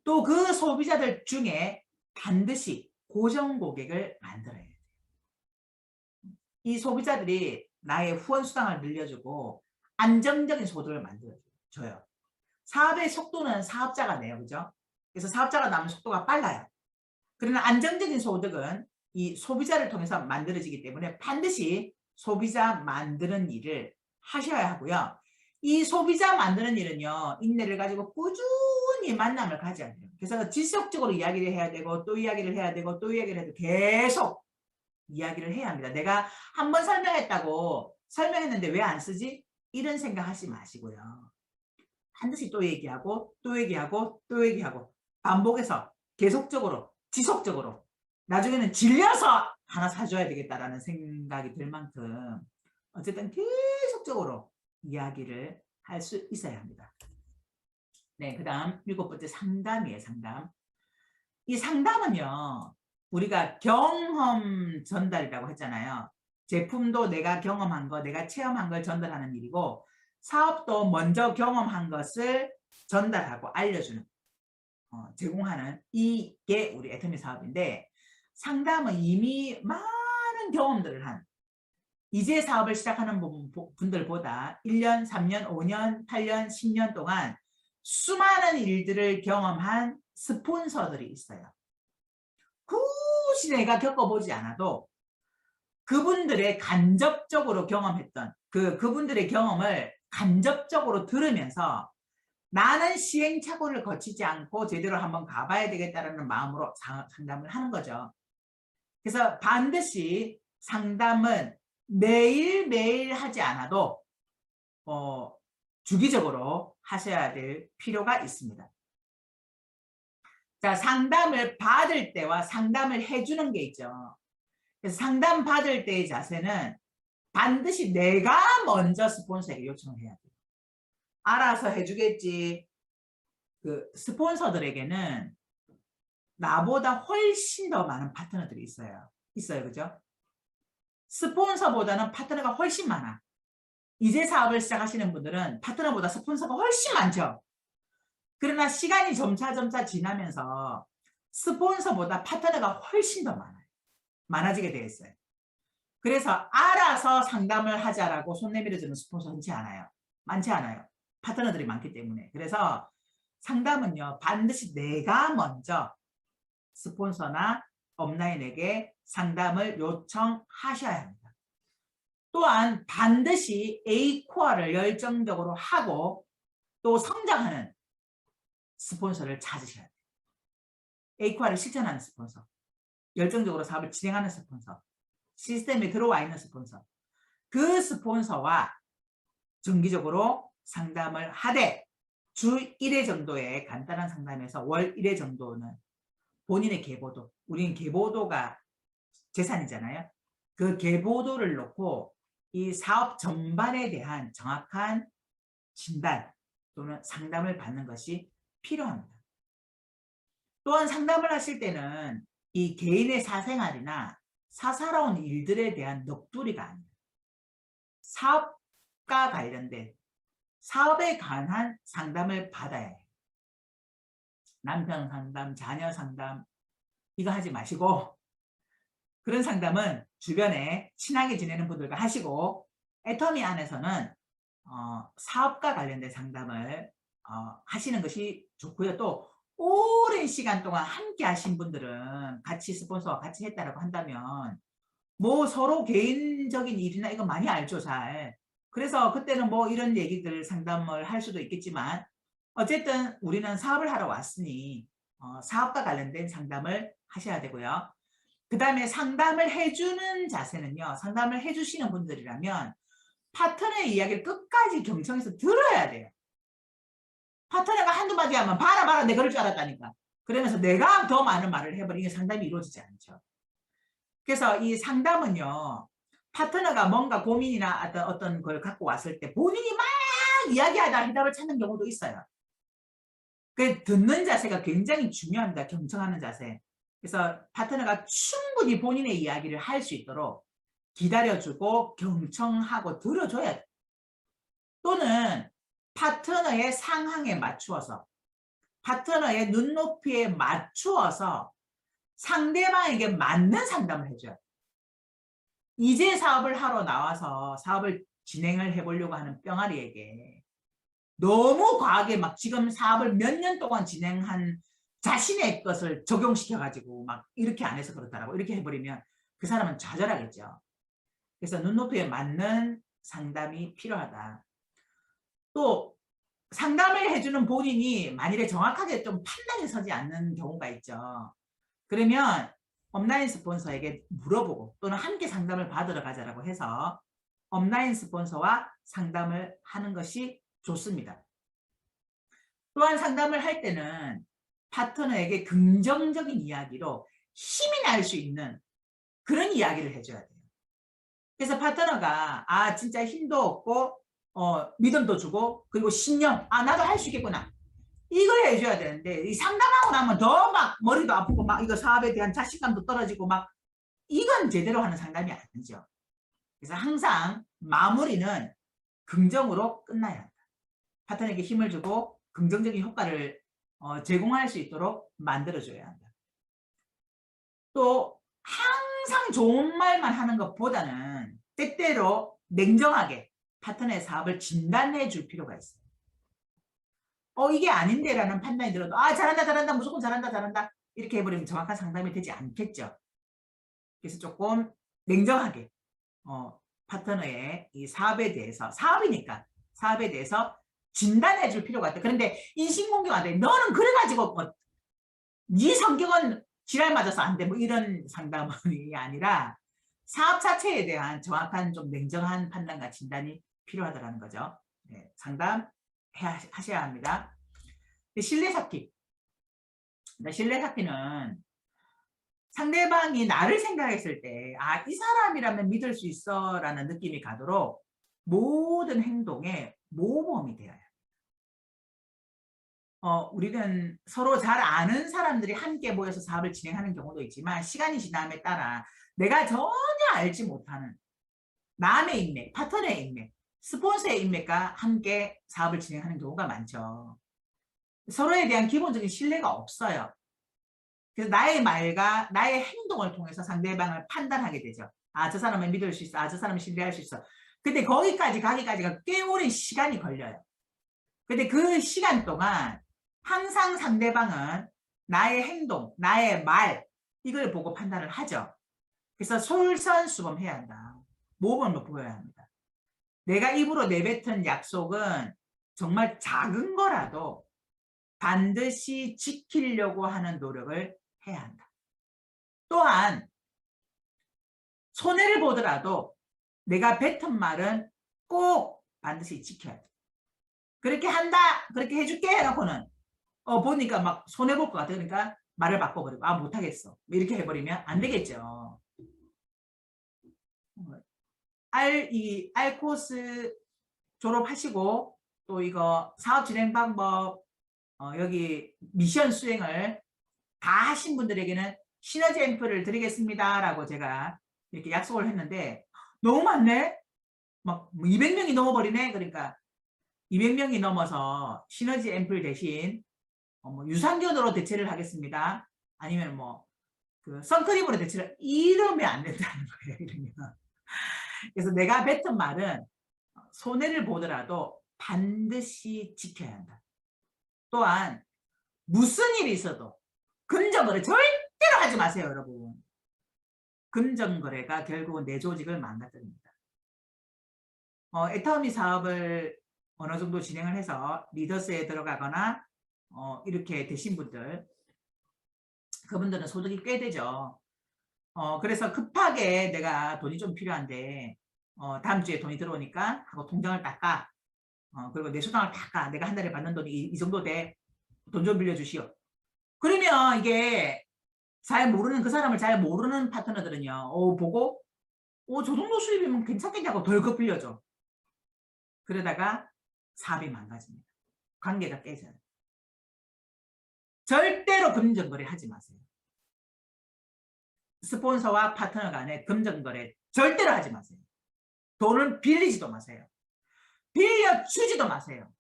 또 그 소비자들 중에 반드시 고정 고객을 만들어야 돼요. 이 소비자들이 나의 후원 수당을 늘려주고 안정적인 소득을 만들어줘요. 사업의 속도는 사업자가 내요. 그죠? 그래서 사업자가 나면 속도가 빨라요. 그러나 안정적인 소득은 이 소비자를 통해서 만들어지기 때문에 반드시 소비자 만드는 일을 하셔야 하고요. 이 소비자 만드는 일은요. 인내를 가지고 꾸준히 만남을 가져야 돼요. 그래서 지속적으로 이야기를 해야 되고 또 이야기를 해야 되고 또 이야기를 해도 계속 이야기를 해야 합니다. 내가 한 번 설명했다고 설명했는데 왜 안 쓰지? 이런 생각하지 마시고요. 반드시 또 얘기하고 또 얘기하고 또 얘기하고 반복해서 계속적으로 지속적으로 나중에는 질려서 하나 사줘야 되겠다라는 생각이 들 만큼 어쨌든 계속적으로 이야기를 할 수 있어야 합니다. 네, 그 다음 7번째 상담이에요. 상담. 이 상담은요. 우리가 경험 전달이라고 했잖아요. 제품도 내가 경험한 거, 내가 체험한 걸 전달하는 일이고 사업도 먼저 경험한 것을 전달하고 알려주는, 제공하는 이게 우리 애터미 사업인데 상담은 이미 많은 경험들을 한 이제 사업을 시작하는 분들보다 1년, 3년, 5년, 8년, 10년 동안 수많은 일들을 경험한 스폰서들이 있어요. 굳이 내가 겪어보지 않아도 그분들의 간접적으로 경험했던 그분들의 경험을 간접적으로 들으면서 나는 시행착오를 거치지 않고 제대로 한번 가봐야 되겠다는 마음으로 상담을 하는 거죠. 그래서 반드시 상담은 매일매일 하지 않아도 주기적으로 하셔야 될 필요가 있습니다. 자, 상담을 받을 때와 상담을 해주는 게 있죠. 그래서 상담 받을 때의 자세는 반드시 내가 먼저 스폰서에게 요청을 해야 돼요. 알아서 해주겠지. 그 스폰서들에게는 나보다 훨씬 더 많은 파트너들이 있어요. 그죠? 스폰서보다는 파트너가 훨씬 많아. 이제 사업을 시작하시는 분들은 파트너보다 스폰서가 훨씬 많죠. 그러나 시간이 점차 지나면서 스폰서보다 파트너가 훨씬 더 많아지게 되어 있어요. 그래서 알아서 상담을 하자라고 손 내밀어주는 스폰서 많지 않아요. 파트너들이 많기 때문에. 그래서 상담은요. 반드시 내가 먼저 스폰서나 업라인에게 상담을 요청하셔야 합니다. 또한 반드시 A코어를 열정적으로 하고 또 성장하는 스폰서를 찾으셔야 돼요. A코어를 실천하는 스폰서, 열정적으로 사업을 진행하는 스폰서, 시스템에 들어와 있는 스폰서, 그 스폰서와 정기적으로 상담을 하되 주 1회 정도의 간단한 상담에서 월 1회 정도는 본인의 계보도, 우리는 계보도가 재산이잖아요. 그 계보도를 놓고 이 사업 전반에 대한 정확한 진단 또는 상담을 받는 것이 필요합니다. 또한 상담을 하실 때는 이 개인의 사생활이나 사사로운 일들에 대한 넋두리가 아니에요. 사업과 관련된 사업에 관한 상담을 받아야 해요. 남편 상담, 자녀 상담 이거 하지 마시고 그런 상담은 주변에 친하게 지내는 분들과 하시고 애터미 안에서는 사업과 관련된 상담을 하시는 것이 좋고요. 또 오랜 시간 동안 함께 하신 분들은 같이 스폰서와 같이 했다라고 한다면 뭐 서로 개인적인 일이나 이거 많이 알죠, 잘. 그래서 그때는 뭐 이런 얘기들 상담을 할 수도 있겠지만 어쨌든 우리는 사업을 하러 왔으니 사업과 관련된 상담을 하셔야 되고요. 그 다음에 상담을 해주는 자세는요. 상담을 해주시는 분들이라면 파트너의 이야기를 끝까지 경청해서 들어야 돼요. 파트너가 한두 마디 하면 봐라 봐라 내가 그럴 줄 알았다니까. 그러면서 내가 더 많은 말을 해버리면 상담이 이루어지지 않죠. 그래서 이 상담은요. 파트너가 뭔가 고민이나 어떤 걸 갖고 왔을 때 본인이 막 이야기하다 해답을 찾는 경우도 있어요. 그 듣는 자세가 굉장히 중요합니다. 경청하는 자세. 그래서 파트너가 충분히 본인의 이야기를 할 수 있도록 기다려주고 경청하고 들어줘야 돼. 또는 파트너의 상황에 맞추어서 파트너의 눈높이에 맞추어서 상대방에게 맞는 상담을 해줘야 돼. 이제 사업을 하러 나와서 사업을 진행을 해보려고 하는 뿅아리에게 너무 과하게 막 지금 사업을 몇 년 동안 진행한 자신의 것을 적용시켜가지고 막 이렇게 안 해서 그렇다라고 이렇게 해버리면 그 사람은 좌절하겠죠. 그래서 눈높이에 맞는 상담이 필요하다. 또 상담을 해주는 본인이 만일에 정확하게 좀 판단이 서지 않는 경우가 있죠. 그러면 업라인 스폰서에게 물어보고 또는 함께 상담을 받으러 가자라고 해서 업라인 스폰서와 상담을 하는 것이 좋습니다. 또한 상담을 할 때는 파트너에게 긍정적인 이야기로 힘이 날 수 있는 그런 이야기를 해줘야 돼요. 그래서 파트너가 진짜 힘도 얻고 믿음도 주고 그리고 신념 나도 할 수 있겠구나 이걸 해줘야 되는데 이 상담하고 나면 더 막 머리도 아프고 막 이거 사업에 대한 자신감도 떨어지고 막 이건 제대로 하는 상담이 아니죠. 그래서 항상 마무리는 긍정으로 끝나야 한다. 파트너에게 힘을 주고 긍정적인 효과를 제공할 수 있도록 만들어줘야 한다. 또 항상 좋은 말만 하는 것보다는 때때로 냉정하게 파트너의 사업을 진단해 줄 필요가 있어요. 이게 아닌데 라는 판단이 들어도 잘한다 잘한다 무조건 잘한다 잘한다 이렇게 해버리면 정확한 상담이 되지 않겠죠. 그래서 조금 냉정하게 파트너의 이 사업에 대해서 사업이니까 사업에 대해서 진단해 줄 필요가 있다. 그런데 인신공격한테 너는 그래가지고 네 성격은 지랄 맞아서 안 돼 뭐 이런 상담이 아니라 사업 자체에 대한 정확한 좀 냉정한 판단과 진단이 필요하다는 거죠. 네, 상담하셔야 합니다. 신뢰 쌓기. 신뢰 쌓기는 상대방이 나를 생각했을 때 이 사람이라면 믿을 수 있어 라는 느낌이 가도록 모든 행동에 모범이 되어야 합니다. 우리는 서로 잘 아는 사람들이 함께 모여서 사업을 진행하는 경우도 있지만 시간이 지남에 따라 내가 전혀 알지 못하는 남의 인맥, 파트너의 인맥, 스폰서의 인맥과 함께 사업을 진행하는 경우가 많죠. 서로에 대한 기본적인 신뢰가 없어요. 그래서 나의 말과 나의 행동을 통해서 상대방을 판단하게 되죠. 저 사람을 믿을 수 있어. 저 사람을 신뢰할 수 있어. 근데 거기까지 가기까지가 꽤 오랜 시간이 걸려요. 근데 그 시간 동안 항상 상대방은 나의 행동, 나의 말 이걸 보고 판단을 하죠. 그래서 솔선수범해야 한다. 모범을 보여야 합니다. 내가 입으로 내뱉은 약속은 정말 작은 거라도 반드시 지키려고 하는 노력을 해야 한다. 또한 손해를 보더라도 내가 뱉은 말은 꼭 반드시 지켜야 돼. 그렇게 한다, 그렇게 해줄게 해놓고는 보니까 막 손해볼 것 같아. 그러니까 말을 바꿔버리고 못하겠어 이렇게 해버리면 안 되겠죠. 이 알코스 졸업하시고 또 이거 사업 진행 방법 여기 미션 수행을 다 하신 분들에게는 시너지 앰플을 드리겠습니다 라고 제가 이렇게 약속을 했는데 너무 많네. 막 200명이 넘어버리네. 그러니까 200명이 넘어서 시너지 앰플 대신 유산균으로 대체를 하겠습니다. 아니면 그 선크림으로 대체를 이러면 안 된다는 거예요. 이러면. 그래서 내가 뱉은 말은 손해를 보더라도 반드시 지켜야 한다. 또한 무슨 일이 있어도 금전거래 절대로 하지 마세요, 여러분. 금전거래가 결국은 내 조직을 망가뜨립니다. 애터미 사업을 어느 정도 진행을 해서 리더스에 들어가거나 이렇게 되신 분들, 그분들은 소득이 꽤 되죠. 그래서 급하게 내가 돈이 좀 필요한데 다음 주에 돈이 들어오니까 하고 통장을 닦아. 그리고 내 수당을 다 까. 내가 한 달에 받는 돈이 이 정도 돼. 돈 좀 빌려주시오. 그러면 이게 그 사람을 잘 모르는 파트너들은요. 보고 저 정도 수입이면 괜찮겠냐고 덜컥 빌려줘. 그러다가 사업이 망가집니다. 관계가 깨져요. 절대로 금전거래 하지 마세요. 스폰서와 파트너 간의 금전거래 절대로 하지 마세요. 돈을 빌리지도 마세요. 빌려주지도 마세요.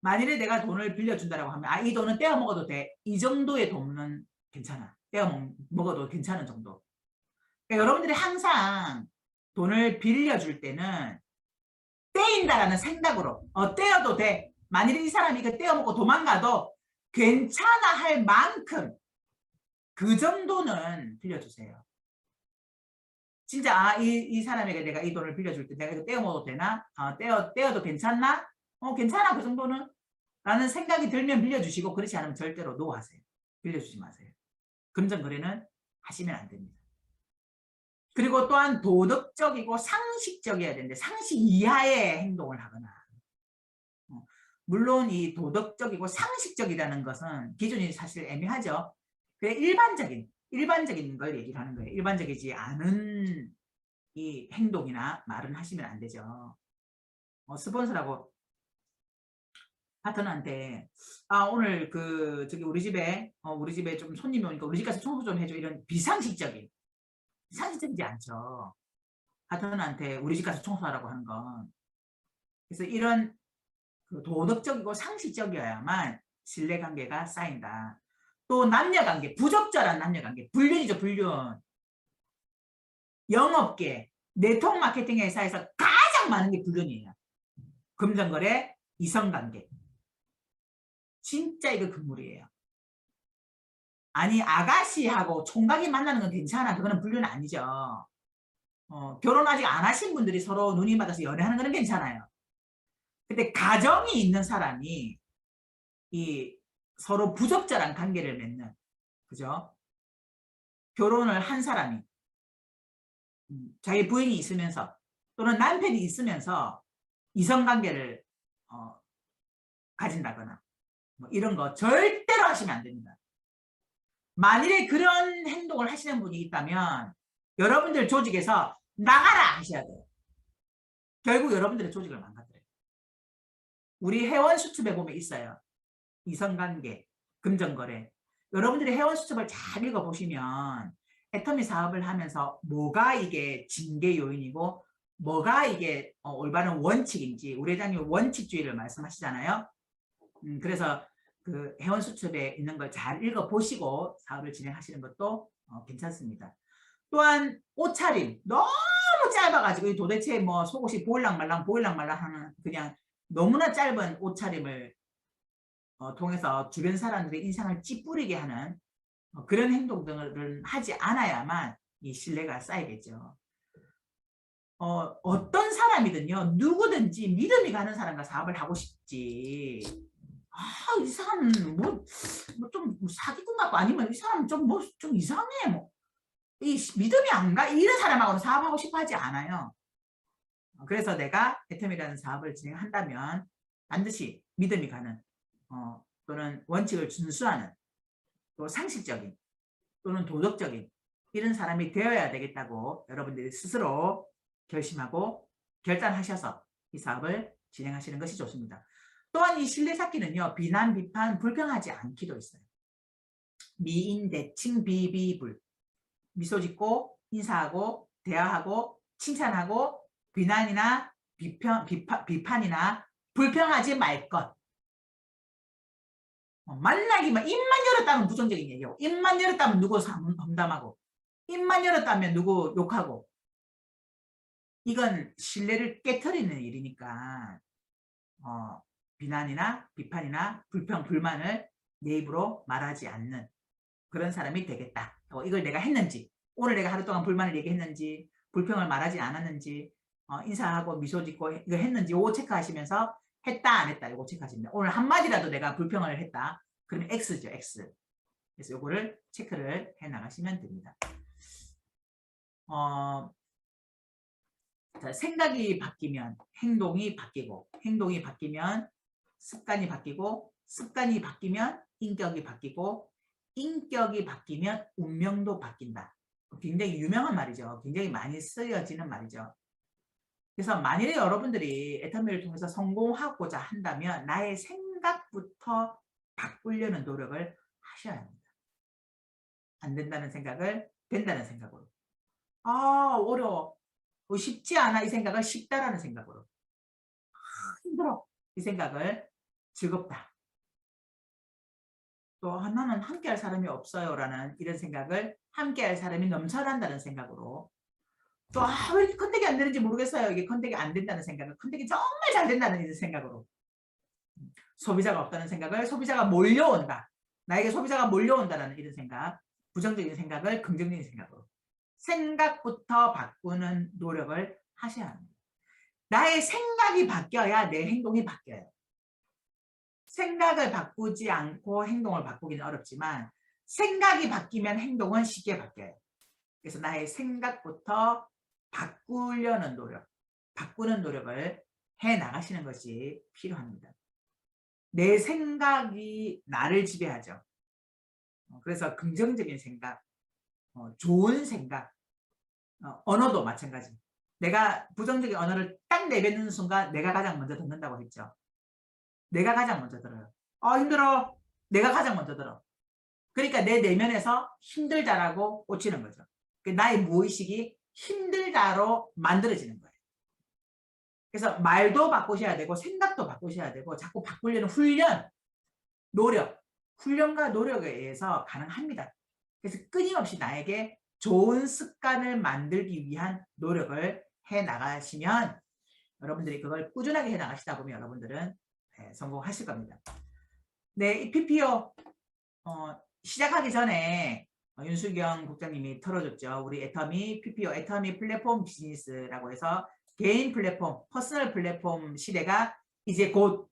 만일에 내가 돈을 빌려준다고 하면 이 돈은 떼어 먹어도 돼. 이 정도의 돈은 괜찮아. 떼어 먹어도 괜찮은 정도. 그러니까 여러분들이 항상 돈을 빌려줄 때는 떼인다라는 생각으로 떼어도 돼. 만일에 이 사람이 그 떼어먹고 도망가도 괜찮아 할 만큼 그 정도는 빌려주세요. 진짜 이 사람에게 내가 이 돈을 빌려줄 때 내가 이거 떼어먹어도 되나? 떼어도 괜찮나? 괜찮아 그 정도는? 라는 생각이 들면 빌려주시고 그렇지 않으면 절대로 노하세요. 빌려주지 마세요. 금전거래는 하시면 안 됩니다. 그리고 또한 도덕적이고 상식적이어야 되는데 상식 이하의 행동을 하거나 물론 이 도덕적이고 상식적이라는 것은 기준이 사실 애매하죠. 일반적인 걸 얘기를 하는 거예요. 일반적이지 않은 이 행동이나 말은 하시면 안 되죠. 스폰서라고 파트너한테 오늘 우리 집에 좀 손님이 오니까 우리 집 가서 청소 좀 해줘 이런 상식적이지 않죠. 파트너한테 우리 집 가서 청소하라고 하는 건. 그래서 이런 도덕적이고 상식적이어야만 신뢰관계가 쌓인다. 또 남녀관계, 부적절한 남녀관계, 불륜이죠, 불륜. 영업계, 네트워크 마케팅 회사에서 가장 많은 게 불륜이에요. 금전거래, 이성관계. 진짜 이거 금물이에요. 아니 아가씨하고 총각이 만나는 건 괜찮아. 그거는 불륜 아니죠. 결혼 아직 안 하신 분들이 서로 눈이 맞아서 연애하는 거는 괜찮아요. 근데 가정이 있는 사람이 이 서로 부적절한 관계를 맺는, 그죠? 결혼을 한 사람이 자기 부인이 있으면서 또는 남편이 있으면서 이성관계를 가진다거나 뭐 이런 거 절대로 하시면 안 됩니다. 만일에 그런 행동을 하시는 분이 있다면 여러분들 조직에서 나가라 하셔야 돼요. 결국 여러분들의 조직을 망가뜨려요. 우리 회원 수첩에 보면 있어요. 이성관계, 금전거래. 여러분들이 회원 수첩을 잘 읽어보시면 애터미 사업을 하면서 뭐가 이게 징계 요인이고 뭐가 이게 올바른 원칙인지 우리 회장님 원칙주의를 말씀하시잖아요. 그래서 그 회원 수첩에 있는 걸 잘 읽어보시고 사업을 진행하시는 것도 괜찮습니다. 또한 옷차림 너무 짧아가지고 도대체 뭐 속옷이 보일랑말랑 하는 그냥 너무나 짧은 옷차림을 통해서 주변 사람들의 인상을 찌푸리게 하는 그런 행동들을 하지 않아야만 이 신뢰가 쌓이겠죠. 어떤 사람이든요 누구든지 믿음이 가는 사람과 사업을 하고 싶지 이 사람은 좀 사기꾼 같고 아니면 이 사람은 좀 이상해 이 믿음이 안 가 이런 사람하고는 사업하고 싶어 하지 않아요. 그래서 내가 애텀이라는 사업을 진행한다면 반드시 믿음이 가는 또는 원칙을 준수하는 또 상식적인 또는 도덕적인 이런 사람이 되어야 되겠다고 여러분들이 스스로 결심하고 결단하셔서 이 사업을 진행하시는 것이 좋습니다. 또한 이 신뢰 쌓기는요. 비난, 비판, 불평하지 않기도 있어요. 미인, 대칭, 비비불. 미소 짓고 인사하고 대화하고 칭찬하고 비난이나 비판이나 불평하지 말 것. 만나기만 입만 열었다면 부정적인 얘기고 입만 열었다면 누구 험담하고 입만 열었다면 누구 욕하고 이건 신뢰를 깨트리는 일이니까 비난이나 비판이나 불평, 불만을 내 입으로 말하지 않는 그런 사람이 되겠다. 이걸 내가 했는지 오늘 내가 하루 동안 불만을 얘기했는지 불평을 말하지 않았는지 인사하고 미소 짓고 이거 했는지 요거 체크하시면서 했다 안 했다 요거 체크하십니다. 오늘 한마디라도 내가 불평을 했다. 그러면 X죠. X. 그래서 요거를 체크를 해 나가시면 됩니다. 자, 생각이 바뀌면 행동이 바뀌고, 행동이 바뀌면 습관이 바뀌고, 습관이 바뀌면 인격이 바뀌고, 인격이 바뀌면 운명도 바뀐다. 굉장히 유명한 말이죠. 굉장히 많이 쓰여지는 말이죠. 그래서 만일에 여러분들이 애터미를 통해서 성공하고자 한다면 나의 생각부터 바꾸려는 노력을 하셔야 합니다. 안 된다는 생각을 된다는 생각으로. 아, 어려워. 쉽지 않아. 이 생각을 쉽다라는 생각으로. 힘들어. 이 생각을 즐겁다. 또 나는 함께할 사람이 없어요 라는 이런 생각을 함께할 사람이 넘쳐난다는 생각으로. 또 왜 이렇게 컨택이 안 되는지 모르겠어요. 이게 컨택이 안 된다는 생각을 컨택이 정말 잘 된다는 이런 생각으로. 소비자가 없다는 생각을 소비자가 몰려온다. 나에게 소비자가 몰려온다는 이런 생각. 부정적인 생각을 긍정적인 생각으로. 생각부터 바꾸는 노력을 하셔야 합니다. 나의 생각이 바뀌어야 내 행동이 바뀌어요. 생각을 바꾸지 않고 행동을 바꾸기는 어렵지만 생각이 바뀌면 행동은 쉽게 바뀌어요. 그래서 나의 생각부터 바꾸려는 노력, 바꾸는 노력을 해 나가시는 것이 필요합니다. 내 생각이 나를 지배하죠. 그래서 긍정적인 생각, 좋은 생각, 언어도 마찬가지. 내가 부정적인 언어를 딱 내뱉는 순간 내가 가장 먼저 듣는다고 했죠. 내가 가장 먼저 들어요. 힘들어. 내가 가장 먼저 들어. 그러니까 내 내면에서 힘들다라고 꽂히는 거죠. 나의 무의식이 힘들다로 만들어지는 거예요. 그래서 말도 바꾸셔야 되고 생각도 바꾸셔야 되고 자꾸 바꾸려는 훈련, 노력, 훈련과 노력에 의해서 가능합니다. 그래서 끊임없이 나에게 좋은 습관을 만들기 위한 노력을 해 나가시면 여러분들이 그걸 꾸준하게 해 나가시다 보면 여러분들은 성공하실 겁니다. 네, 이 PPO 시작하기 전에 윤수경 국장님이 털어줬죠. 우리 애터미 PPO, 애터미 플랫폼 비즈니스라고 해서 개인 플랫폼, 퍼스널 플랫폼 시대가 이제 곧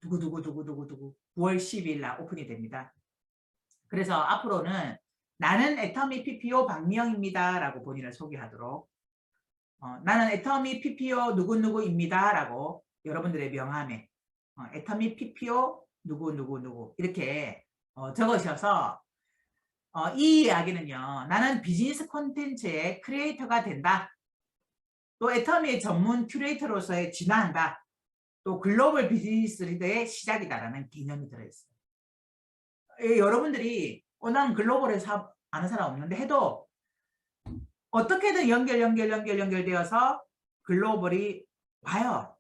두구두구 9월 10일 날 오픈이 됩니다. 그래서 앞으로는 나는 애터미 PPO 박미영입니다 라고 본인을 소개하도록 나는 애터미 PPO 누구누구입니다 라고 여러분들의 명함에 애터미 PPO 누구누구누구 이렇게 적으셔서 이 이야기는요. 나는 비즈니스 콘텐츠의 크리에이터가 된다. 또 애터미의 전문 큐레이터로서의 진화한다. 또 글로벌 비즈니스 리더의 시작이다라는 개념이 들어있어요. 여러분들이 난 글로벌에 아는 사람 없는데 해도 어떻게든 연결되어서 글로벌이 와요.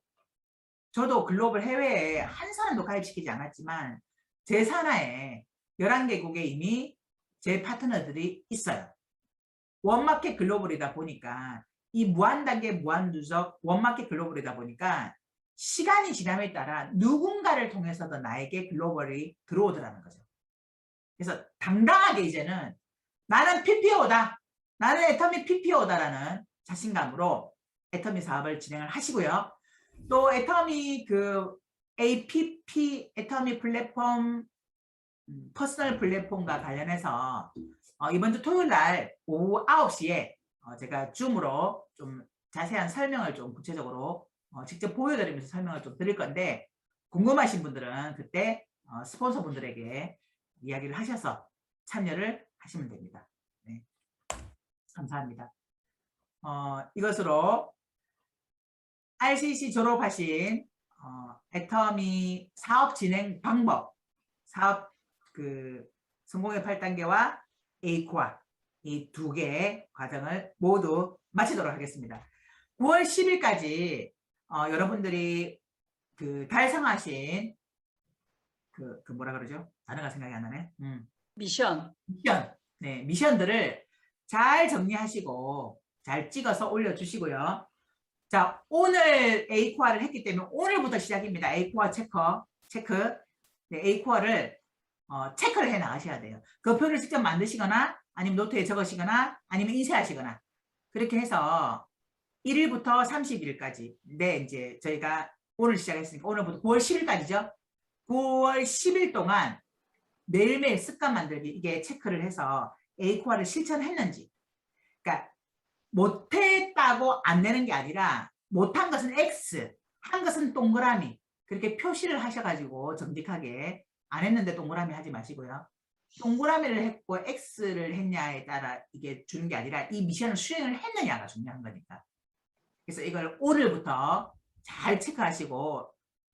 저도 글로벌 해외에 한 사람도 가입시키지 않았지만 제 산하에 11개국에 이미 제 파트너들이 있어요. 원마켓 글로벌이다 보니까 이 무한단계 무한누적 원마켓 글로벌이다 보니까 시간이 지남에 따라 누군가를 통해서도 나에게 글로벌이 들어오더라는 거죠. 그래서 당당하게 이제는 나는 PPO다. 나는 애터미 PPO다라는 자신감으로 애터미 사업을 진행을 하시고요. 또 애터미 APP 애터미 플랫폼 퍼스널 플랫폼과 관련해서 이번 주 토요일 날 오후 9시에 제가 줌으로 좀 자세한 설명을 좀 구체적으로 직접 보여드리면서 설명을 좀 드릴 건데 궁금하신 분들은 그때 스폰서분들에게 이야기를 하셔서 참여를 하시면 됩니다. 네. 감사합니다. 이것으로 RCC 졸업하신 애터미 사업 진행 방법, 사업 성공의 8단계와 A코어 이 두 개의 과정을 모두 마치도록 하겠습니다. 9월 10일까지 여러분들이 달성하신 뭐라 그러죠? 단어가 생각이 안 나네. 미션. 네, 미션들을 잘 정리하시고 잘 찍어서 올려주시고요. 자, 오늘 A코어를 했기 때문에 오늘부터 시작입니다. A코어 체크. 네, A코어를 체크를 해 나가셔야 돼요. 그 표를 직접 만드시거나 아니면 노트에 적으시거나 아니면 인쇄하시거나 그렇게 해서 1일부터 30일까지 네, 이제 저희가 오늘 시작했으니까 오늘부터 9월 10일까지죠. 9월 10일 동안 매일매일 습관 만들기 이게 체크를 해서 A코어를 실천했는지 그러니까 못했다고 안 내는 게 아니라 못한 것은 X, 한 것은 동그라미 그렇게 표시를 하셔가지고 정직하게 안 했는데 동그라미 하지 마시고요. 동그라미를 했고 X를 했냐에 따라 이게 주는 게 아니라 이 미션을 수행을 했느냐가 중요한 거니까. 그래서 이걸 오늘부터 잘 체크하시고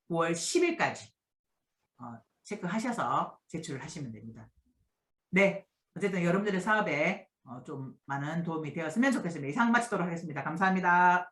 9월 10일까지 체크하셔서 제출을 하시면 됩니다. 네, 어쨌든 여러분들의 사업에 좀 많은 도움이 되었으면 좋겠습니다. 이상 마치도록 하겠습니다. 감사합니다.